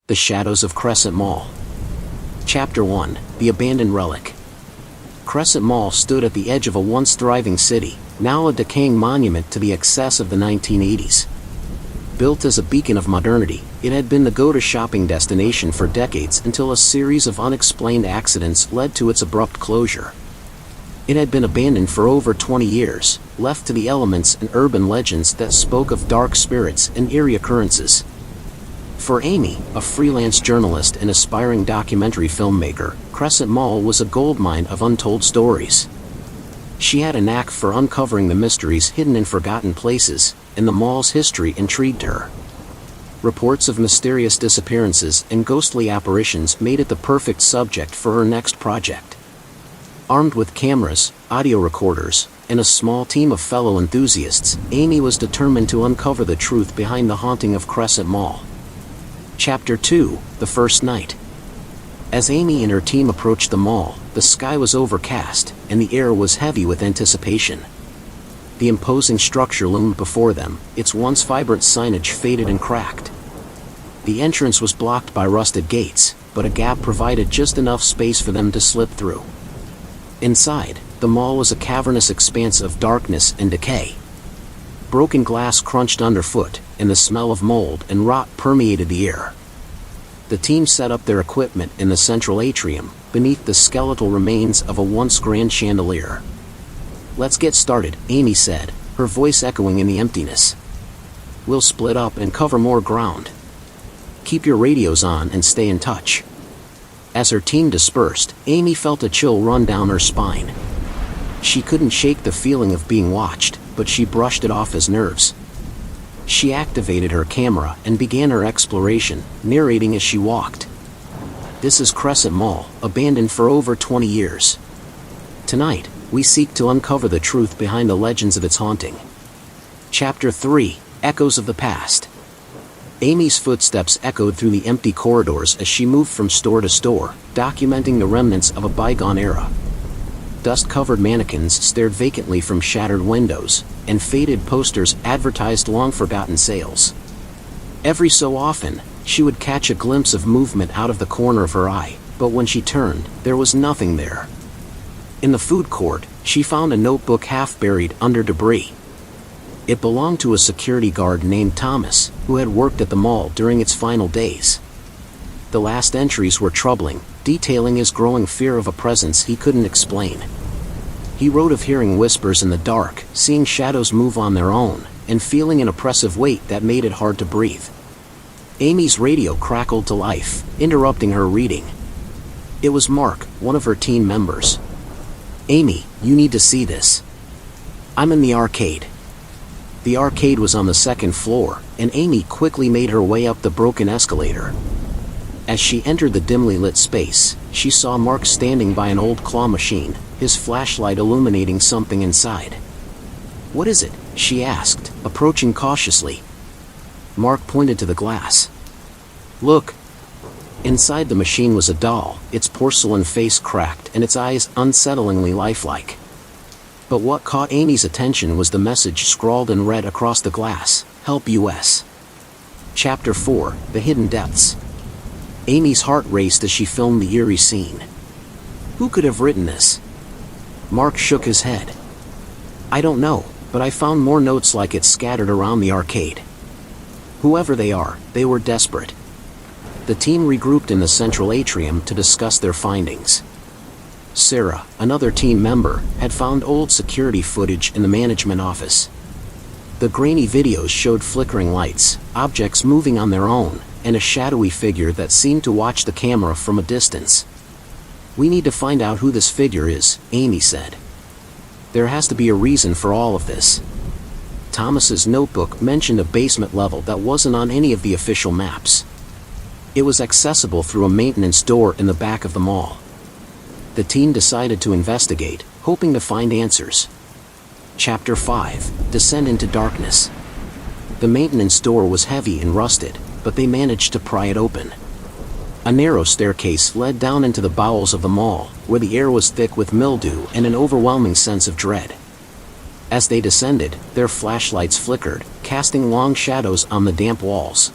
The Shadows of Crescent Mall. Chapter 1, The Abandoned Relic. Crescent Mall stood at the edge of a once thriving city, now a decaying monument to the excess of the 1980s. Built as a beacon of modernity, it had been the go-to shopping destination for decades until a series of unexplained accidents led to its abrupt closure. It had been abandoned for over 20 years, left to the elements and urban legends that spoke of dark spirits and eerie occurrences. For Amy, a freelance journalist and aspiring documentary filmmaker, Crescent Mall was a goldmine of untold stories. She had a knack for uncovering the mysteries hidden in forgotten places, and the mall's history intrigued her. Reports of mysterious disappearances and ghostly apparitions made it the perfect subject for her next project. Armed with cameras, audio recorders, and a small team of fellow enthusiasts, Amy was determined to uncover the truth behind the haunting of Crescent Mall. Chapter 2, The First Night. As Amy and her team approached the mall, the sky was overcast, and the air was heavy with anticipation. The imposing structure loomed before them, its once vibrant signage faded and cracked. The entrance was blocked by rusted gates, but a gap provided just enough space for them to slip through. Inside, the mall was a cavernous expanse of darkness and decay. Broken glass crunched underfoot, and the smell of mold and rot permeated the air. The team set up their equipment in the central atrium, beneath the skeletal remains of a once grand chandelier. "Let's get started," Amy said, her voice echoing in the emptiness. "We'll split up and cover more ground. Keep your radios on and stay in touch." As her team dispersed, Amy felt a chill run down her spine. She couldn't shake the feeling of being watched, but she brushed it off as nerves. She activated her camera and began her exploration, narrating as she walked. "This is Crescent Mall, abandoned for over 20 years. Tonight, we seek to uncover the truth behind the legends of its haunting." Chapter 3, Echoes of the Past. Amy's footsteps echoed through the empty corridors as she moved from store to store, documenting the remnants of a bygone era. Dust-covered mannequins stared vacantly from shattered windows, and faded posters advertised long-forgotten sales. Every so often, she would catch a glimpse of movement out of the corner of her eye, but when she turned, there was nothing there. In the food court, she found a notebook half buried under debris. It belonged to a security guard named Thomas, who had worked at the mall during its final days. The last entries were troubling, detailing his growing fear of a presence he couldn't explain. He wrote of hearing whispers in the dark, seeing shadows move on their own, and feeling an oppressive weight that made it hard to breathe. Amy's radio crackled to life, interrupting her reading. It was Mark, one of her team members. "Amy, you need to see this. I'm in the arcade." The arcade was on the second floor, and Amy quickly made her way up the broken escalator. As she entered the dimly lit space, she saw Mark standing by an old claw machine, his flashlight illuminating something inside. "What is it?" she asked, approaching cautiously. Mark pointed to the glass. "Look." Inside the machine was a doll, its porcelain face cracked and its eyes unsettlingly lifelike. But what caught Amy's attention was the message scrawled in red across the glass: "Help US." Chapter 4, The Hidden Depths. Amy's heart raced as she filmed the eerie scene. Who could have written this? Mark shook his head. "I don't know, but I found more notes like it scattered around the arcade." Whoever they are, they were desperate. The team regrouped in the central atrium to discuss their findings. Sarah, another team member, had found old security footage in the management office. The grainy videos showed flickering lights, objects moving on their own, and a shadowy figure that seemed to watch the camera from a distance. "We need to find out who this figure is," Amy said. "There has to be a reason for all of this." Thomas's notebook mentioned a basement level that wasn't on any of the official maps. It was accessible through a maintenance door in the back of the mall. The team decided to investigate, hoping to find answers. Chapter 5, Descend into Darkness. The maintenance door was heavy and rusted, but they managed to pry it open. A narrow staircase led down into the bowels of the mall, where the air was thick with mildew and an overwhelming sense of dread. As they descended, their flashlights flickered, casting long shadows on the damp walls.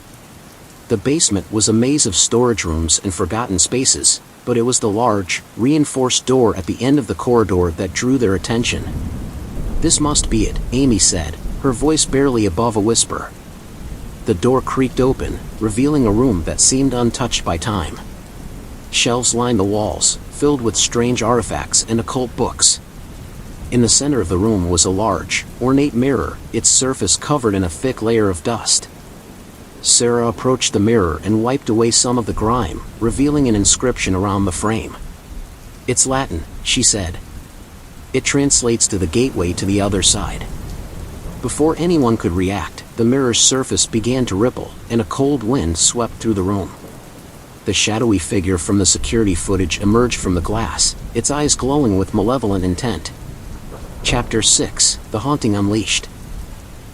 The basement was a maze of storage rooms and forgotten spaces, but it was the large, reinforced door at the end of the corridor that drew their attention. "This must be it," Amy said, her voice barely above a whisper. The door creaked open, revealing a room that seemed untouched by time. Shelves lined the walls, filled with strange artifacts and occult books. In the center of the room was a large, ornate mirror, its surface covered in a thick layer of dust. Sarah approached the mirror and wiped away some of the grime, revealing an inscription around the frame. "It's Latin," she said. "It translates to the gateway to the other side." Before anyone could react, the mirror's surface began to ripple, and a cold wind swept through the room. The shadowy figure from the security footage emerged from the glass, its eyes glowing with malevolent intent. Chapter 6: The Haunting Unleashed.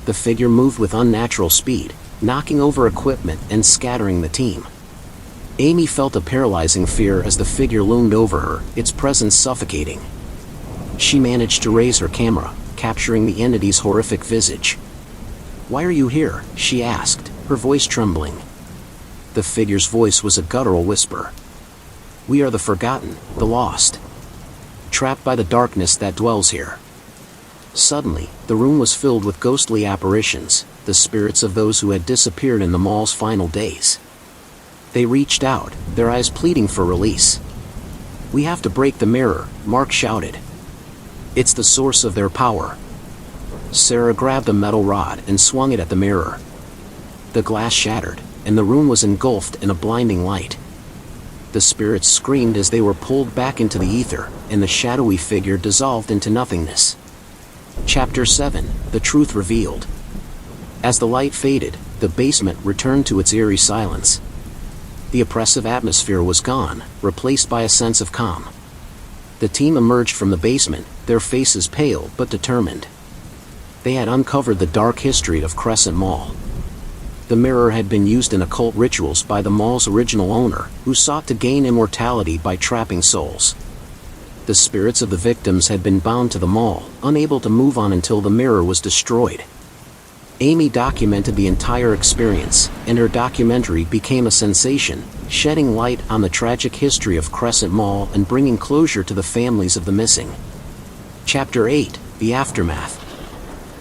The figure moved with unnatural speed, knocking over equipment and scattering the team. Amy felt a paralyzing fear as the figure loomed over her, its presence suffocating. She managed to raise her camera, capturing the entity's horrific visage. "Why are you here?" she asked, her voice trembling. The figure's voice was a guttural whisper. "We are the forgotten, the lost. Trapped by the darkness that dwells here." Suddenly, the room was filled with ghostly apparitions, the spirits of those who had disappeared in the mall's final days. They reached out, their eyes pleading for release. "We have to break the mirror," Mark shouted. "It's the source of their power." Sarah grabbed a metal rod and swung it at the mirror. The glass shattered, and the room was engulfed in a blinding light. The spirits screamed as they were pulled back into the ether, and the shadowy figure dissolved into nothingness. Chapter 7: The Truth Revealed. As the light faded, the basement returned to its eerie silence. The oppressive atmosphere was gone, replaced by a sense of calm. The team emerged from the basement, their faces pale but determined. They had uncovered the dark history of Crescent Mall. The mirror had been used in occult rituals by the mall's original owner, who sought to gain immortality by trapping souls. The spirits of the victims had been bound to the mall, unable to move on until the mirror was destroyed. Amy documented the entire experience, and her documentary became a sensation, shedding light on the tragic history of Crescent Mall and bringing closure to the families of the missing. Chapter 8: The Aftermath.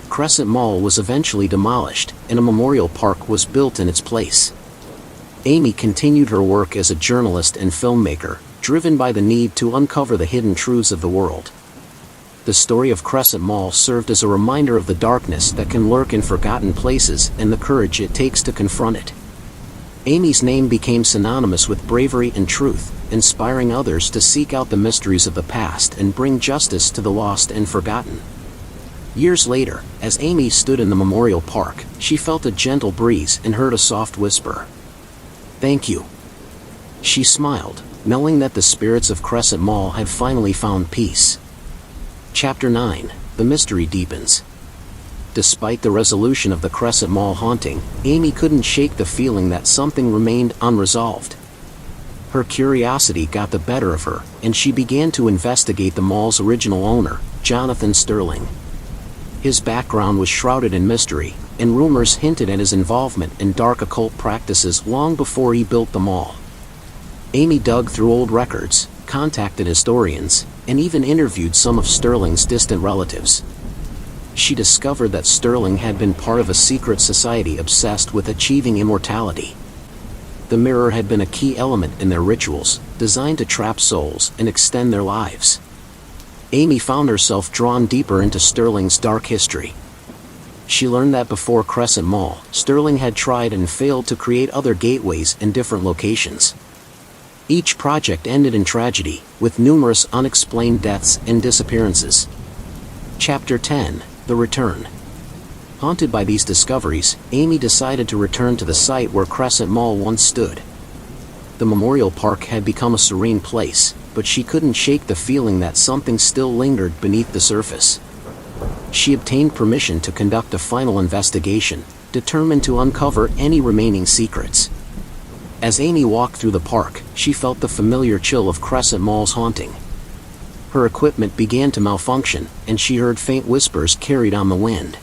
Crescent Mall was eventually demolished, and a memorial park was built in its place. Amy continued her work as a journalist and filmmaker, driven by the need to uncover the hidden truths of the world. The story of Crescent Mall served as a reminder of the darkness that can lurk in forgotten places and the courage it takes to confront it. Amy's name became synonymous with bravery and truth, inspiring others to seek out the mysteries of the past and bring justice to the lost and forgotten. Years later, as Amy stood in the memorial park, she felt a gentle breeze and heard a soft whisper. "Thank you." She smiled, knowing that the spirits of Crescent Mall had finally found peace. Chapter 9: The Mystery Deepens. Despite the resolution of the Crescent Mall haunting, Amy couldn't shake the feeling that something remained unresolved. Her curiosity got the better of her, and she began to investigate the mall's original owner, Jonathan Sterling. His background was shrouded in mystery, and rumors hinted at his involvement in dark occult practices long before he built the mall. Amy dug through old records, contacted historians, and even interviewed some of Sterling's distant relatives. She discovered that Sterling had been part of a secret society obsessed with achieving immortality. The mirror had been a key element in their rituals, designed to trap souls and extend their lives. Amy found herself drawn deeper into Sterling's dark history. She learned that before Crescent Mall, Sterling had tried and failed to create other gateways in different locations. Each project ended in tragedy, with numerous unexplained deaths and disappearances. Chapter 10: The Return. Haunted by these discoveries, Amy decided to return to the site where Crescent Mall once stood. The memorial park had become a serene place, but she couldn't shake the feeling that something still lingered beneath the surface. She obtained permission to conduct a final investigation, determined to uncover any remaining secrets. As Amy walked through the park, she felt the familiar chill of Crescent Mall's haunting. Her equipment began to malfunction, and she heard faint whispers carried on the wind.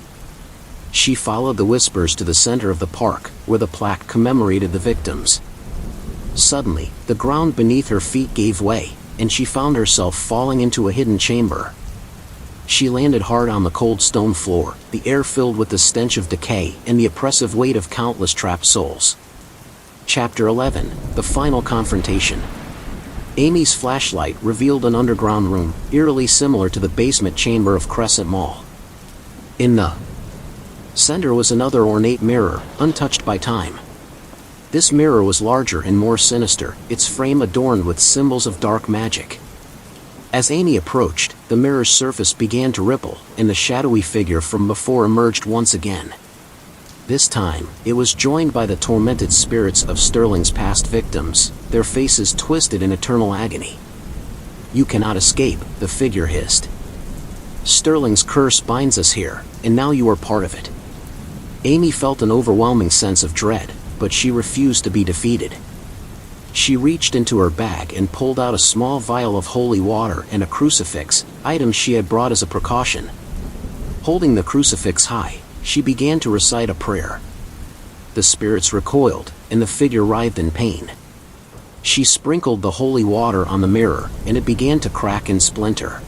She followed the whispers to the center of the park, where the plaque commemorated the victims. Suddenly, the ground beneath her feet gave way, and she found herself falling into a hidden chamber. She landed hard on the cold stone floor, the air filled with the stench of decay and the oppressive weight of countless trapped souls. Chapter 11: The Final Confrontation. Amy's flashlight revealed an underground room, eerily similar to the basement chamber of Crescent Mall. In the center was another ornate mirror, untouched by time. This mirror was larger and more sinister, its frame adorned with symbols of dark magic. As Amy approached, the mirror's surface began to ripple, and the shadowy figure from before emerged once again. This time, it was joined by the tormented spirits of Sterling's past victims, their faces twisted in eternal agony. "You cannot escape," the figure hissed. "Sterling's curse binds us here, and now you are part of it." Amy felt an overwhelming sense of dread, but she refused to be defeated. She reached into her bag and pulled out a small vial of holy water and a crucifix, items she had brought as a precaution. Holding the crucifix high, she began to recite a prayer. The spirits recoiled, and the figure writhed in pain. She sprinkled the holy water on the mirror, and it began to crack and splinter.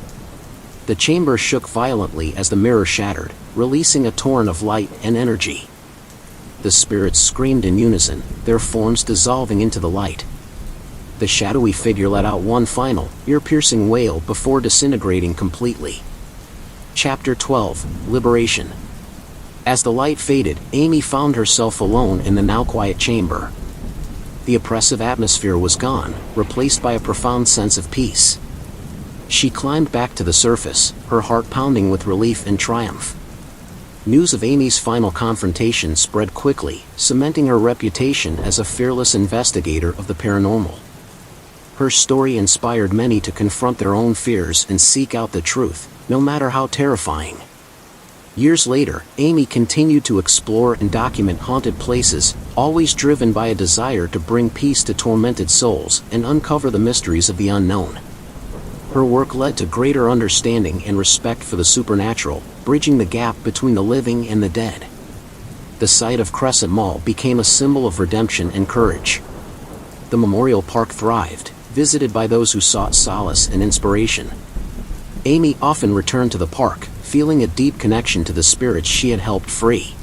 The chamber shook violently as the mirror shattered, releasing a torrent of light and energy. The spirits screamed in unison, their forms dissolving into the light. The shadowy figure let out one final, ear-piercing wail before disintegrating completely. Chapter 12: Liberation. As the light faded, Amy found herself alone in the now quiet chamber. The oppressive atmosphere was gone, replaced by a profound sense of peace. She climbed back to the surface, her heart pounding with relief and triumph. News of Amy's final confrontation spread quickly, cementing her reputation as a fearless investigator of the paranormal. Her story inspired many to confront their own fears and seek out the truth, no matter how terrifying. Years later, Amy continued to explore and document haunted places, always driven by a desire to bring peace to tormented souls and uncover the mysteries of the unknown. Her work led to greater understanding and respect for the supernatural, bridging the gap between the living and the dead. The site of Crescent Mall became a symbol of redemption and courage. The memorial park thrived, visited by those who sought solace and inspiration. Amy often returned to the park, feeling a deep connection to the spirits she had helped free.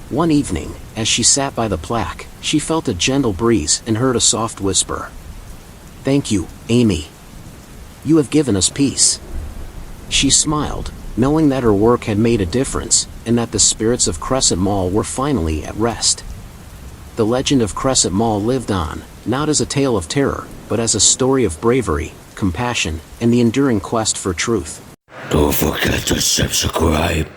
One evening, as she sat by the plaque, she felt a gentle breeze and heard a soft whisper. "Thank you, Amy. You have given us peace." She smiled, knowing that her work had made a difference, and that the spirits of Crescent Mall were finally at rest. The legend of Crescent Mall lived on, not as a tale of terror, but as a story of bravery, compassion, and the enduring quest for truth. Don't forget to subscribe.